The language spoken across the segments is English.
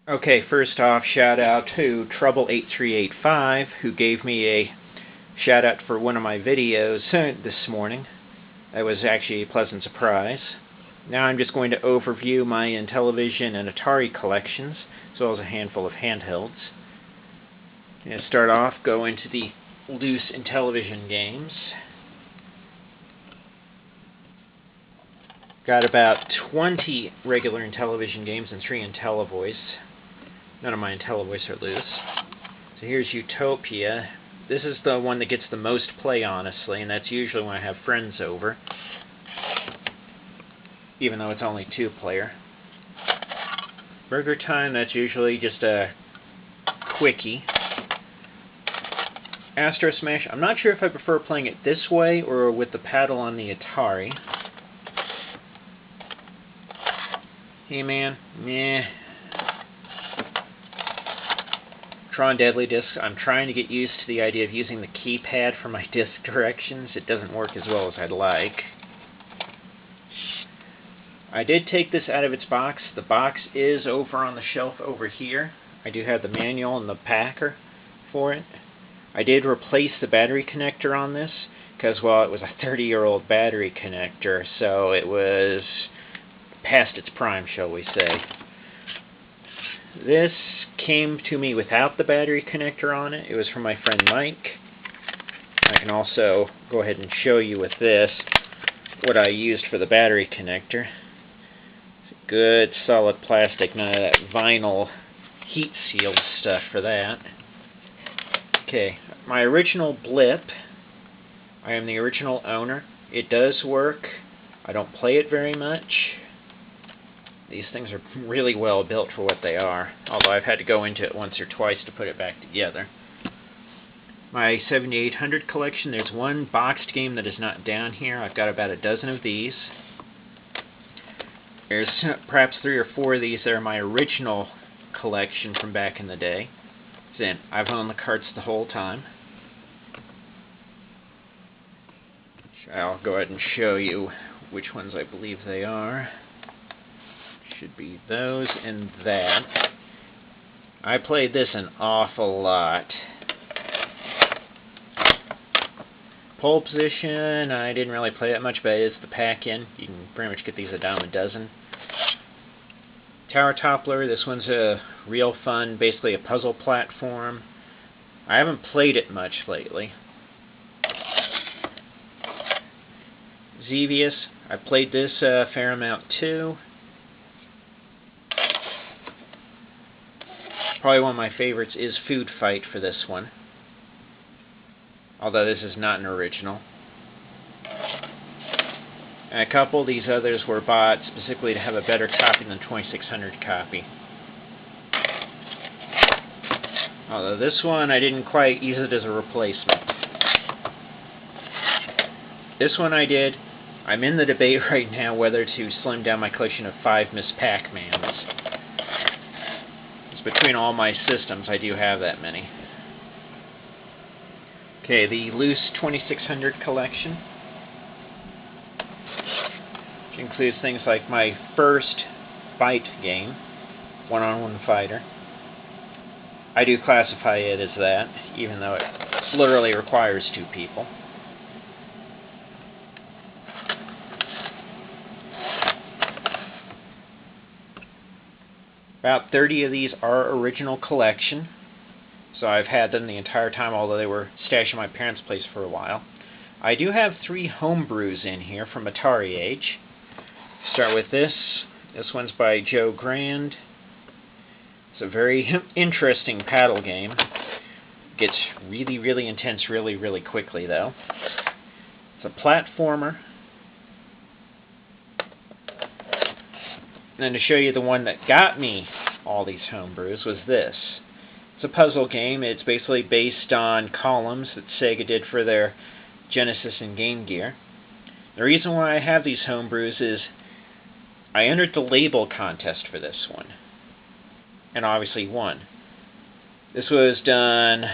Okay, first off, shout out to Trouble8385, who gave me a shout out for one of my videos this morning. That was actually a pleasant surprise. Now I'm just going to overview my Intellivision and Atari collections, as well as a handful of handhelds. I'm going to start off, go into the loose Intellivision games. Got about 20 regular Intellivision games and 3 Intellivoice. None of my Intellivoice are loose. So here's Utopia. This is the one that gets the most play, honestly, and that's usually when I have friends over, even though it's only 2-player. Burger Time, that's usually just a quickie. Astro Smash, I'm not sure if I prefer playing it this way or with the paddle on the Atari. He-Man, meh. Tron Deadly Disc, I'm trying to get used to the idea of using the keypad for my disc directions. It doesn't work as well as I'd like. I did take this out of its box. The box is over on the shelf over here. I do have the manual and the packer for it. I did replace the battery connector on this because, well, it was a 30-year-old battery connector, so it was past its prime, shall we say. This came to me without the battery connector on it. It was from my friend Mike. I can also go ahead and show you with this what I used for the battery connector. It's good solid plastic, none of that vinyl heat sealed stuff for that. Okay, my original Blip, I am the original owner. It does work. I don't play it very much. These things are really well built for what they are, although I've had to go into it once or twice to put it back together. My 7800 collection, there's one boxed game that is not down here. I've got about a dozen of these. There's perhaps 3 or 4 of these that are my original collection from back in the day. Then I've owned the carts the whole time. I'll go ahead and show you which ones I believe they are. Should be those and that. I played this an awful lot. Pole Position, I didn't really play that much, but it's the pack-in. You can pretty much get these a dime a dozen. Tower Toppler, this one's a real fun, basically a puzzle platform. I haven't played it much lately. Xevious, I played this a fair amount too. Probably one of my favorites is Food Fight for this one, although this is not an original. And a couple of these others were bought specifically to have a better copy than the 2600 copy. Although this one, I didn't quite use it as a replacement. This one I did. I'm in the debate right now whether to slim down my collection of 5 Miss Pac-Mans. Between all my systems, I do have that many. Okay, the loose 2600 collection, which includes things like my first fight game, one-on-one fighter. I do classify it as that, even though it literally requires 2 people. About 30 of these are original collection, so I've had them the entire time, although they were stashed in my parents' place for a while. I do have 3 homebrews in here from Atari age. Start with this. This one's by Joe Grand. It's a very interesting paddle game. Gets really, really intense really, really quickly, though. It's a platformer. And then to show you the one that got me all these homebrews was this. It's a puzzle game. It's basically based on columns that Sega did for their Genesis and Game Gear. The reason why I have these homebrews is I entered the label contest for this one, and obviously won. This was done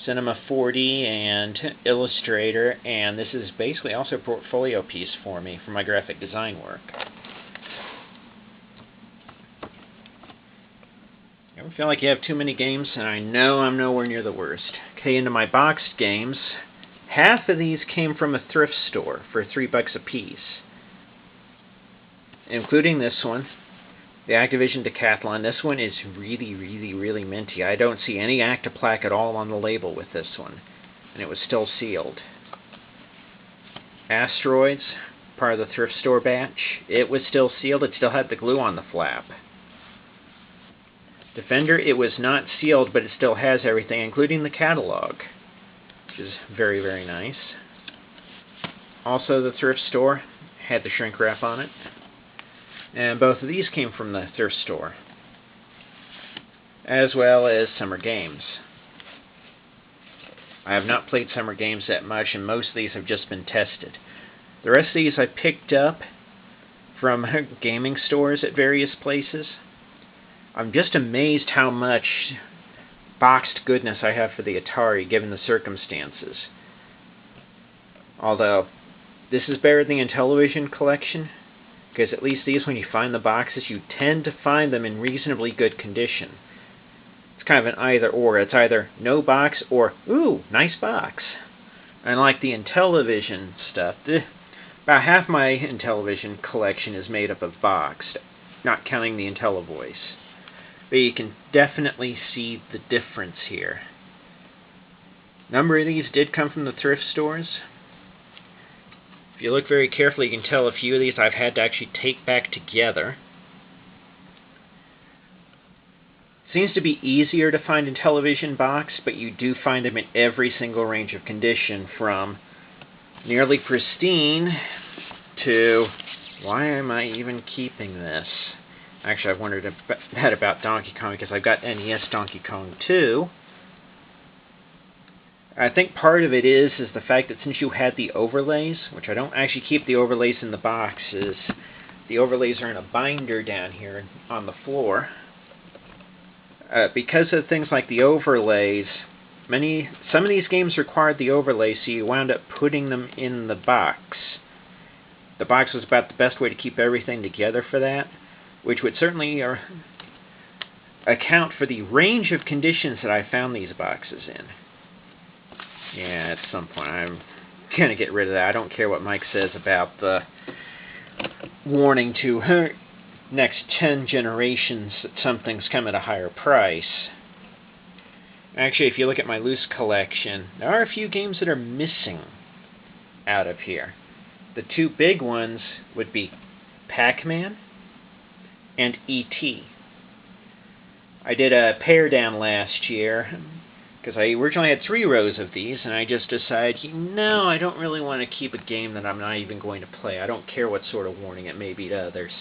Cinema 4D and Illustrator, and this is basically also a portfolio piece for me for my graphic design work. You ever feel like you have too many games? And I know I'm nowhere near the worst. Okay, into my boxed games. Half of these came from a thrift store for $3 a piece, including this one, the Activision Decathlon. This one is really, really, really minty. I don't see any active plaque at all on the label with this one, and it was still sealed. Asteroids, part of the thrift store batch. It was still sealed. It still had the glue on the flap. Defender, it was not sealed, but it still has everything, including the catalog, which is very, very nice. Also, the thrift store had the shrink wrap on it. And both of these came from the thrift store, as well as Summer Games. I have not played Summer Games that much, and most of these have just been tested. The rest of these I picked up from gaming stores at various places. I'm just amazed how much boxed goodness I have for the Atari, given the circumstances. Although, this is better than the Intellivision collection, because at least these, when you find the boxes, you tend to find them in reasonably good condition. It's kind of an either-or. It's either no box or, ooh, nice box. Unlike the Intellivision stuff, about half my Intellivision collection is made up of boxed, not counting the IntelliVoice. But you can definitely see the difference here. A number of these did come from the thrift stores. If you look very carefully, you can tell a few of these I've had to actually take back together. Seems to be easier to find Intellivision box, but you do find them in every single range of condition, from nearly pristine to, why am I even keeping this? Actually, I've wondered that about Donkey Kong, because I've got NES Donkey Kong 2. I think part of it is the fact that since you had the overlays, which I don't actually keep the overlays in the boxes, the overlays are in a binder down here on the floor. Because of things like the overlays, some of these games required the overlays, so you wound up putting them in the box. The box was about the best way to keep everything together for that, which would certainly account for the range of conditions that I found these boxes in. Yeah, at some point I'm going to get rid of that. I don't care what Mike says about the warning to next 10 generations that something's come at a higher price. Actually, if you look at my loose collection, there are a few games that are missing out of here. The two big ones would be Pac-Man and E.T. I did a pair down last year, because I originally had 3 rows of these, and I just decided, no, I don't really want to keep a game that I'm not even going to play. I don't care what sort of warning it may be to others.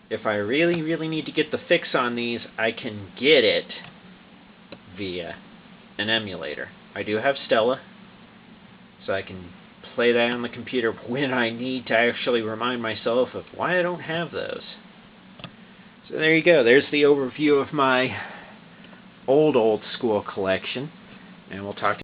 If I really, really need to get the fix on these, I can get it via an emulator. I do have Stella, so I can play that on the computer when I need to actually remind myself of why I don't have those. So there you go. There's the overview of my old school collection, and we'll talk